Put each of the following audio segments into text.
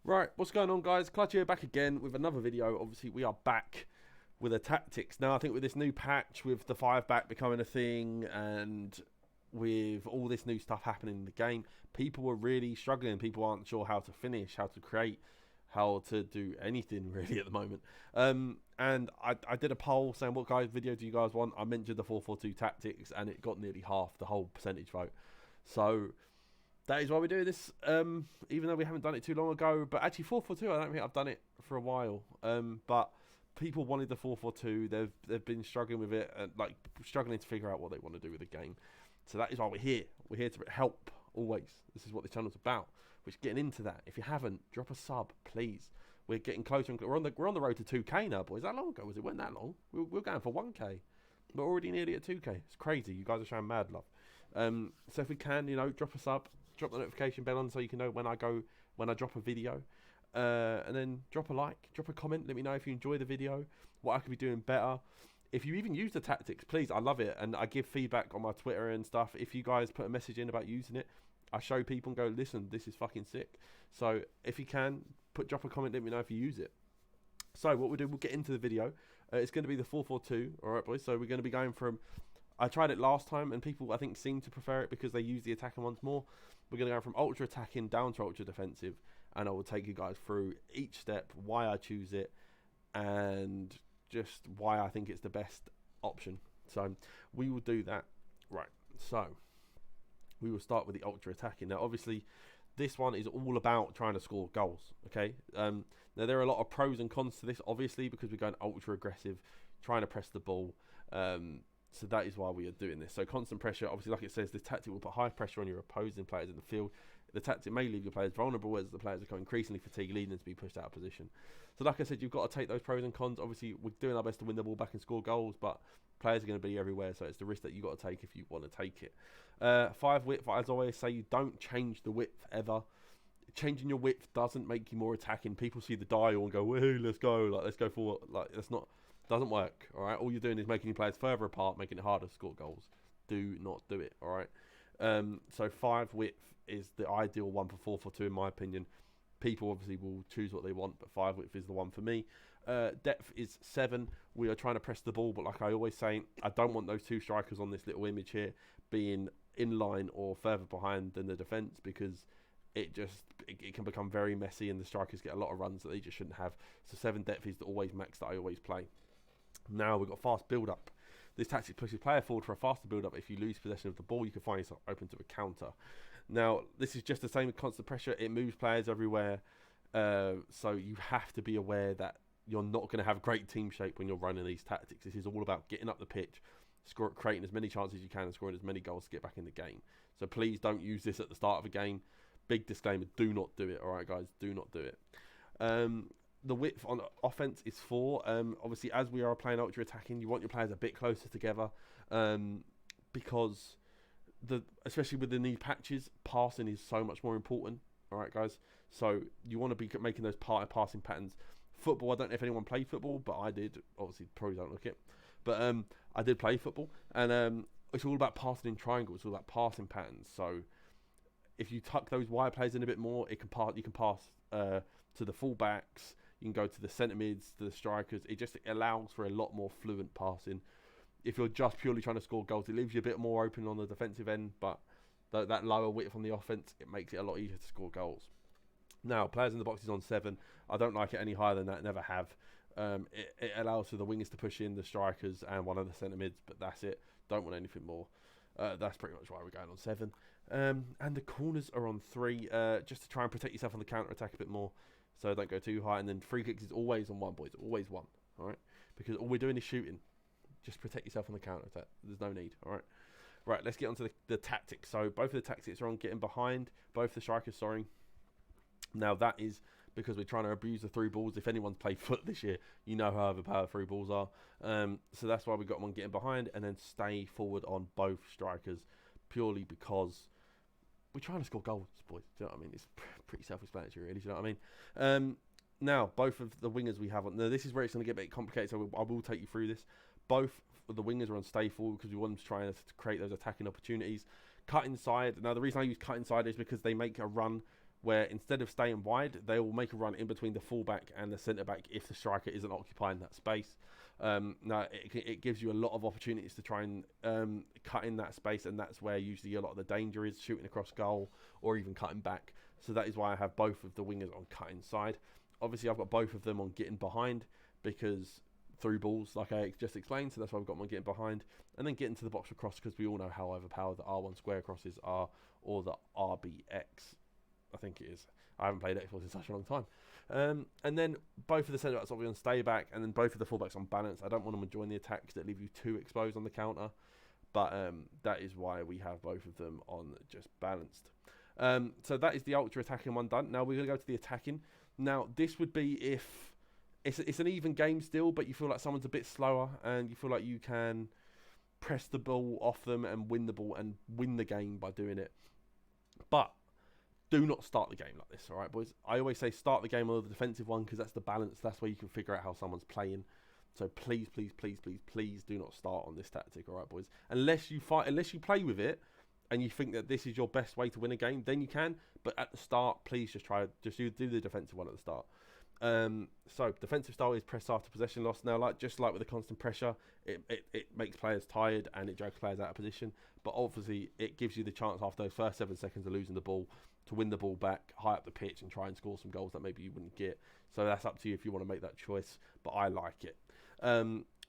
Right, what's going on, guys? Clutch here, back again with another video. Obviously, we are back with the tactics. Now, I think with this new patch, with the 5-back becoming a thing, and with all this new stuff happening in the game, people were really struggling. People aren't sure how to finish, how to create, how to do anything really at the moment. And I did a poll saying, what video do you guys want? I mentioned the 4-4-2 tactics, and it got nearly half the whole percentage vote. So that is why we do this, even though we haven't done it too long ago. But actually, 4-4-2, I don't think I've done it for a while. But people wanted the 4-4-2. They've been struggling with it, like struggling to figure out what they want to do with the game. So that is why we're here. We're here to help, always. This is what the channel's about. We're just getting into that. If you haven't, drop a sub, please. We're getting closer and we're on the road to 2K now, boys. How long ago was it? Wasn't that long? We're going for 1K. We're already nearly at 2K. It's crazy. You guys are showing mad love. So if we can, drop a sub. Drop the notification bell on so you can know when I drop a video, and then drop a like, drop a comment. Let me know if you enjoy the video, what I could be doing better. If you even use the tactics, please, I love it, and I give feedback on my Twitter and stuff. If you guys put a message in about using it, I show people and go, listen, this is fucking sick. So if you can, drop a comment. Let me know if you use it. So what we'll do, we'll get into the video. It's going to be the 4-4-2. All right, boys. So we're going to be going from. I tried it last time, and people, I think, seem to prefer it because they use the attacking ones more. We're going to go from ultra attacking down to ultra defensive, and I will take you guys through each step, why I choose it, and just why I think it's the best option. So we will do that. Right, so we will start with the ultra attacking. Now, obviously, this one is all about trying to score goals, okay? Now, there are a lot of pros and cons to this, obviously, because we're going ultra aggressive, trying to press the ball. So that is why we are doing this. So constant pressure, obviously, like it says, this tactic will put high pressure on your opposing players in the field. The tactic may leave your players vulnerable as the players become increasingly fatigued, leading them to be pushed out of position. So like I said, you've got to take those pros and cons. Obviously, we're doing our best to win the ball back and score goals, but players are going to be everywhere, so it's the risk that you've got to take if you want to take it. 5 width, as I always say, you don't change the width ever. Changing your width doesn't make you more attacking. People see the dial and go, hey, let's go, like, let's go forward. Like, that's not... Doesn't work, all right? All you're doing is making your players further apart, making it harder to score goals. Do not do it, all right? So 5 width is the ideal one for 4-4-2, in my opinion. People obviously will choose what they want, but 5 width is the one for me. Depth is 7. We are trying to press the ball, but like I always say, I don't want those 2 strikers on this little image here being in line or further behind than the defence, because it can become very messy and the strikers get a lot of runs that they just shouldn't have. So 7 depth is the always max that I always play. Now we've got fast build-up. This tactic pushes player forward for a faster build-up. If you lose possession of the ball, you can find yourself open to a counter. Now, this is just the same with constant pressure. It moves players everywhere. So you have to be aware that you're not going to have great team shape when you're running these tactics. This is all about getting up the pitch, creating as many chances as you can, and scoring as many goals to get back in the game. So please don't use this at the start of a game. Big disclaimer, do not do it. All right, guys, do not do it. The width on offense is 4. Obviously, as we are playing ultra attacking, you want your players a bit closer together, because especially with the new patches, passing is so much more important. All right, guys. So you want to be making those passing patterns. Football, I don't know if anyone played football, but I did. Obviously, probably don't look it, but I did play football, and it's all about passing in triangles. It's all about passing patterns. So if you tuck those wide players in a bit more, you can pass to the fullbacks. You can go to the centre mids, to the strikers. It just allows for a lot more fluent passing. If you're just purely trying to score goals, it leaves you a bit more open on the defensive end, but that lower width on the offense, it makes it a lot easier to score goals. Now, players in the box is on 7. I don't like it any higher than that, never have. It allows for the wingers to push in, the strikers, and one of the centre mids, but that's it. Don't want anything more. That's pretty much why we're going on 7. And the corners are on 3, just to try and protect yourself on the counter-attack a bit more. So don't go too high. And then free kicks is always on 1, boys. Always 1. All right? Because all we're doing is shooting. Just protect yourself on the counter attack. There's no need. All right? Right, let's get on to the tactics. So both of the tactics are on getting behind. Both the strikers, sorry. Now that is because we're trying to abuse the through balls. If anyone's played foot this year, you know how overpowered through balls are. So that's why we got them on getting behind and then stay forward on both strikers. Purely because we're trying to score goals, boys. Do you know what I mean? It's pretty self-explanatory, really. Do you know what I mean? Now, both of the wingers we have on... Now, this is where it's going to get a bit complicated, so I will take you through this. Both of the wingers are on stay forward because we want them to try and create those attacking opportunities. Cut inside. Now, the reason I use cut inside is because they make a run where instead of staying wide, they will make a run in between the fullback and the centre back if the striker isn't occupying that space. Now it gives you a lot of opportunities to try and cut in that space, and that's where usually a lot of the danger is, shooting across goal or even cutting back. So that is why I have both of the wingers on cut inside. Obviously I've got both of them on getting behind, because through balls, like I just explained, so that's why I've got them on getting behind, and then getting to the box across, because we all know how overpowered the R1 square crosses are, or the RBX, I think it is. I haven't played Xbox in such a long time. And then both of the centre backs obviously on stay back, and then both of the fullbacks on balance. I don't want them to join the attacks that leave you too exposed on the counter, but that is why we have both of them on just balanced. So that is the ultra attacking one done. Now we're going to go to the attacking. Now this would be if it's an even game still, but you feel like someone's a bit slower, and you feel like you can press the ball off them and win the ball and win the game by doing it. But do not start the game like this, all right, boys? I always say start the game on the defensive one, because that's the balance. That's where you can figure out how someone's playing. So please, please, please, please, please do not start on this tactic, all right, boys? Unless you play with it, and you think that this is your best way to win a game, then you can. But at the start, please just do the defensive one at the start. So defensive style is press after possession loss. Now, just like with the constant pressure, it makes players tired and it drags players out of position. But obviously, it gives you the chance after those first 7 seconds of losing the ball to win the ball back, high up the pitch, and try and score some goals that maybe you wouldn't get. So that's up to you if you want to make that choice, but I like it.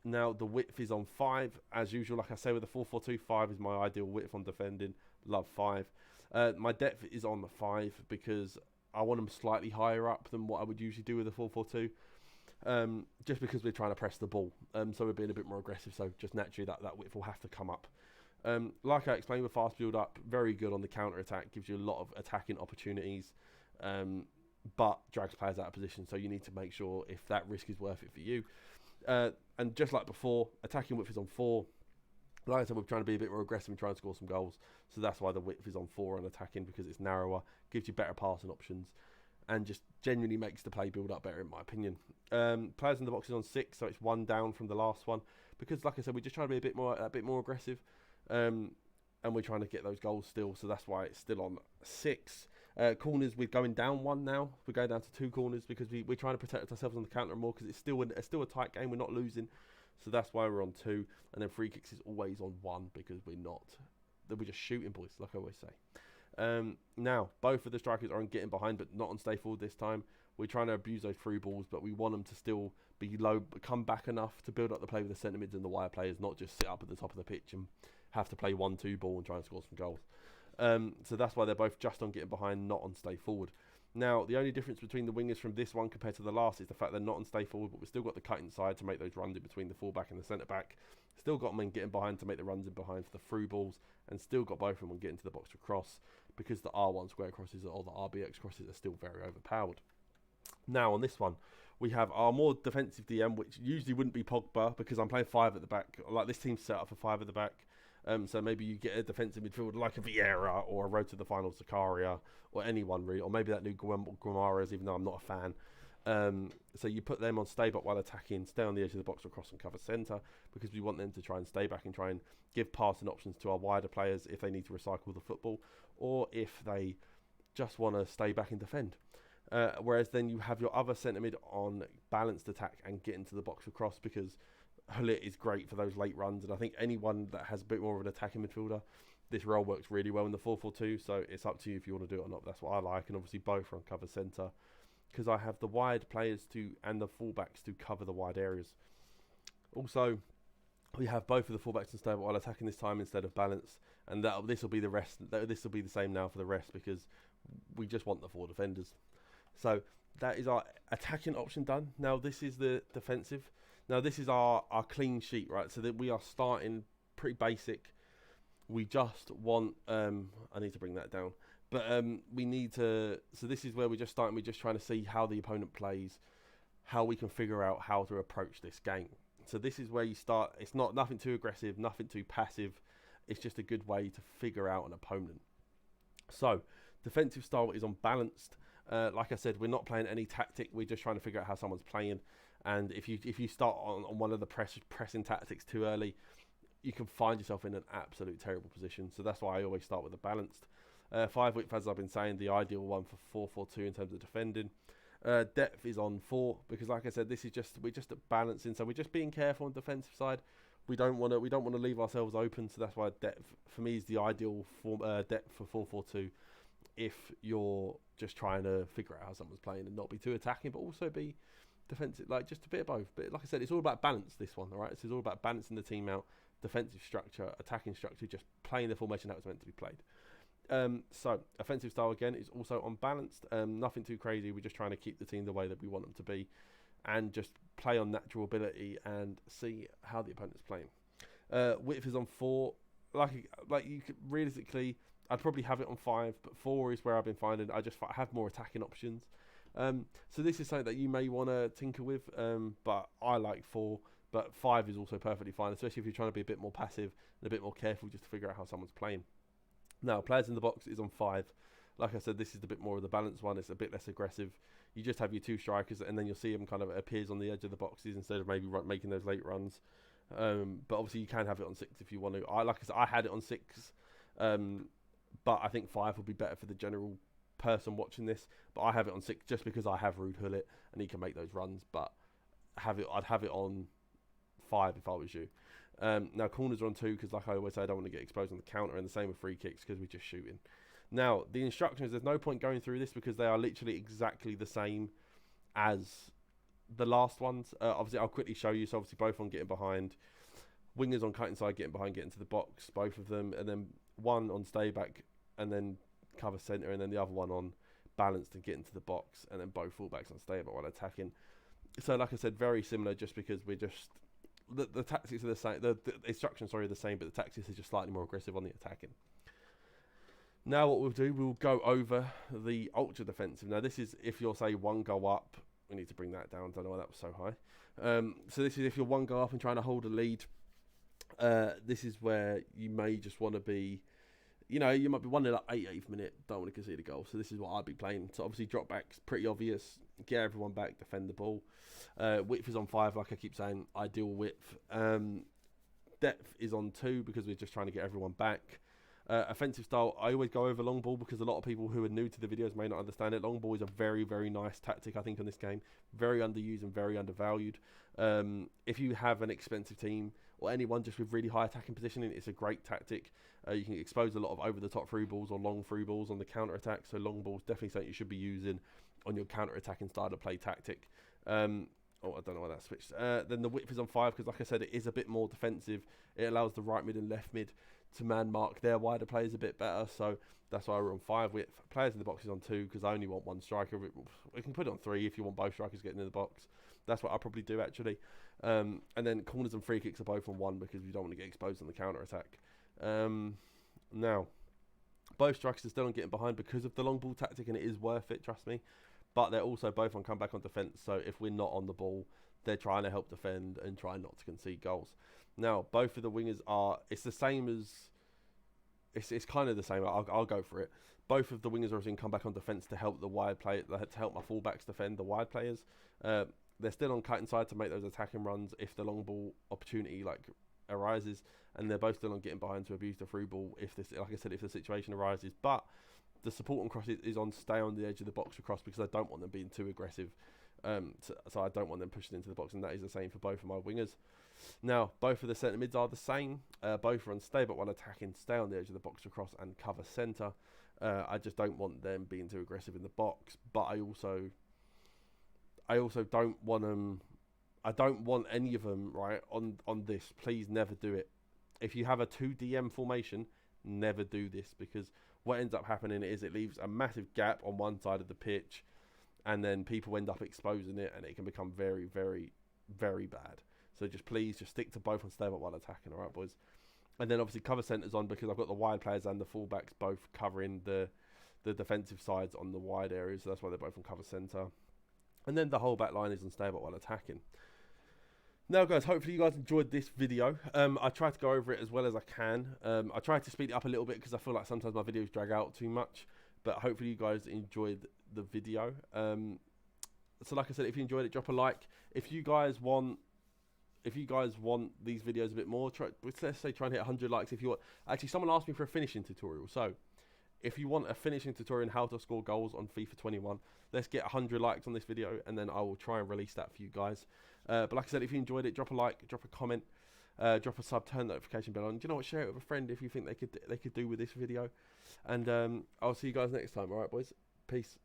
Now the width is on 5 as usual. Like I say, with the 4-4-2, 5 is my ideal width on defending. Love 5. My depth is on the 5 because I want them slightly higher up than what I would usually do with a 4-4-2. Just because we're trying to press the ball, so we're being a bit more aggressive. So just naturally that width will have to come up. Like I explained with fast build up, very good on the counter attack, gives you a lot of attacking opportunities, but drags players out of position. So you need to make sure if that risk is worth it for you. And just like before, attacking width is on 4. Like I said, we're trying to be a bit more aggressive and try and score some goals. So that's why the width is on 4 on attacking, because it's narrower, gives you better passing options, and just genuinely makes the play build up better, in my opinion. Players in the box is on 6, so it's 1 down from the last one. Because, like I said, we're just trying to be a bit more aggressive, and we're trying to get those goals still. So that's why it's still on 6. Corners, we're going down 1 now. We're going down to 2 corners because we're trying to protect ourselves on the counter more, because it's still a tight game. We're not losing. So that's why we're on 2. And then free kicks is always on 1 because we're just shooting, boys, like I always say. Now, both of the strikers are on getting behind, but not on stay forward this time. We're trying to abuse those through balls, but we want them to still be low, but come back enough to build up the play with the centre mids and the wide players, not just sit up at the top of the pitch and have to play 1-2 ball and try and score some goals. So that's why they're both just on getting behind, not on stay forward. Now, the only difference between the wingers from this one compared to the last is the fact they're not on stay forward, but we've still got the cut inside to make those runs in between the fullback and the centre back. Still got them in getting behind to make the runs in behind for the through balls, and still got both of them on getting to the box to cross, because the R1 square crosses or the RBX crosses are still very overpowered. Now, on this one, we have our more defensive DM, which usually wouldn't be Pogba, because I'm playing 5 at the back. Like, this team's set up for 5 at the back. So maybe you get a defensive midfielder like a Vieira or a Road to the Final Zakaria, or anyone really, or maybe that new Guimaraes, even though I'm not a fan. So you put them on stay back while attacking, stay on the edge of the box or cross and cover centre, because we want them to try and stay back and try and give passing options to our wider players if they need to recycle the football, or if they just want to stay back and defend. Whereas then you have your other centre mid on balanced attack and get into the box across, because Hullet is great for those late runs, and I think anyone that has a bit more of an attacking midfielder, this role works really well in the 4-4-2, so it's up to you if you want to do it or not. That's what I like, and obviously both are on cover centre, because I have the wide players and the fullbacks to cover the wide areas. Also, we have both of the fullbacks and stay while attacking this time instead of balance, and this will be the rest. This will be the same now for the rest, because we just want the 4 defenders. So that is our attacking option done. Now this is the defensive. Now this is our clean sheet, right? So that we are starting pretty basic. We just want, I need to bring that down. But we need to, so this is where we're just starting. We're just trying to see how the opponent plays, how we can figure out how to approach this game. So this is where you start. It's nothing too aggressive, nothing too passive. It's just a good way to figure out an opponent. So defensive style is on balanced. Like I said, we're not playing any tactic. We're just trying to figure out how someone's playing. And if you start on one of the pressing tactics too early, you can find yourself in an absolute terrible position. So that's why I always start with the balanced. 5 width, as I've been saying, the ideal one for 4-4-2 in terms of defending. Depth is on 4 because, like I said, we're just balancing. So we're just being careful on the defensive side. We don't want to leave ourselves open. So that's why depth for me is the ideal form, depth for 4-4-2. If you're just trying to figure out how someone's playing and not be too attacking, but also be defensive, like just a bit of both. But like I said, it's all about balance. This one, all right. This is all about balancing the team out, defensive structure, attacking structure, just playing the formation how it's meant to be played. So offensive style again is also unbalanced. Nothing too crazy. We're just trying to keep the team the way that we want them to be, and just play on natural ability and see how the opponent's playing. Width is on 4. Like you could realistically, I'd probably have it on 5, but 4 is where I've been finding I just have more attacking options. So this is something that you may want to tinker with, but I like 4. But 5 is also perfectly fine, especially if you're trying to be a bit more passive and a bit more careful just to figure out how someone's playing. Now, players in the box is on 5. Like I said, this is a bit more of the balanced one. It's a bit less aggressive. You just have your 2 strikers, and then you'll see them kind of appears on the edge of the boxes instead of maybe making those late runs. But obviously, you can have it on 6 if you want to. Like I said, I had it on 6, but I think 5 would be better for the general person watching this. But I have it on 6 just because I have Ruud Gullit, and he can make those runs. But I'd have it on 5 if I was you. Now corners are on 2 because, like I always say, I don't want to get exposed on the counter, and the same with free kicks because we're just shooting. Now the instructions, there's no point going through this because they are literally exactly the same as the last ones. Obviously I'll quickly show you. So obviously both on getting behind, wingers on cut inside, getting behind, getting to the box, both of them, and then one on stay back and then cover centre, and then the other one on balanced and getting to the box, and then both fullbacks on stay back while attacking. So like I said, very similar, just because we're just the tactics are the same, the instructions are the same, but the tactics is just slightly more aggressive on the attacking. Now what we'll do, we'll go over the ultra defensive. Now this is if you're, say, 1 goal up. We need to bring that down. Don't know why that was so high. So this is if you're 1 goal up and trying to hold a lead. This is where you may just want to be, you might be 1-0 up 88th minute, don't want to concede a goal. So this is what I'd be playing. So obviously drop back's pretty obvious. Get everyone back, defend the ball. Width is on 5, like I keep saying, ideal width. Depth is on 2 because we're just trying to get everyone back. Offensive style, I always go over long ball because a lot of people who are new to the videos may not understand it. Long ball is a very, very nice tactic, I think, on this game. Very underused and very undervalued. If you have an expensive team or anyone just with really high attacking positioning, it's a great tactic. You can expose a lot of over-the-top through balls or long through balls on the counter-attack. So long ball is definitely something you should be using on your counter-attacking style of play tactic. I don't know why that switched. Then the width is on 5 because, like I said, it is a bit more defensive. It allows the right mid and left mid to man mark their wider players a bit better. So that's why we're on 5 width. Players in the box is on 2 because I only want 1 striker. We can put it on 3 if you want both strikers getting in the box. That's what I'll probably do, actually. And then corners and free kicks are both on 1 because we don't want to get exposed on the counter-attack. Now, both strikers are still on getting behind because of the long ball tactic, and it is worth it, trust me. But they're also both on comeback on defence, so if we're not on the ball, they're trying to help defend and try not to concede goals. Now, both of the wingers are, it's the same as, it's kind of the same, I'll go for it. Both of the wingers are in comeback on defence to help the wide play, to help my fullbacks defend the wide players. They're still on cut inside to make those attacking runs if the long ball opportunity arises, and they're both still on getting behind to abuse the through ball if this, like I said, if the situation arises. But the support on cross is on stay on the edge of the box for cross because I don't want them being too aggressive. So I don't want them pushing into the box, and that is the same for both of my wingers. Now, both of the centre mids are the same. Both are on stay, but while attacking, stay on the edge of the box for cross and cover centre. I just don't want them being too aggressive in the box, but I also don't want them. I don't want any of them right on this. Please never do it. If you have a 2DM formation, never do this, because what ends up happening is it leaves a massive gap on one side of the pitch, and then people end up exposing it, and it can become very, very, very bad. So just please just stick to both and stay up while attacking, all right, boys? And then obviously cover centres on because I've got the wide players and the fullbacks both covering the defensive sides on the wide areas, so that's why they're both on cover centre. And then the whole back line is on stay up while attacking. Now, guys, hopefully you guys enjoyed this video. I tried to go over it as well as I can. I tried to speed it up a little bit because I feel like sometimes my videos drag out too much. But hopefully you guys enjoyed the video. So like I said, if you enjoyed it, drop a like. If you guys want these videos a bit more, let's say try and hit 100 likes if you want. Actually, someone asked me for a finishing tutorial. So if you want a finishing tutorial on how to score goals on FIFA 21, let's get 100 likes on this video, and then I will try and release that for you guys. But like I said, if you enjoyed it, drop a like, drop a comment, drop a sub, turn the notification bell on. Do you know what? Share it with a friend if you think they could do with this video. And I'll see you guys next time. All right, boys. Peace.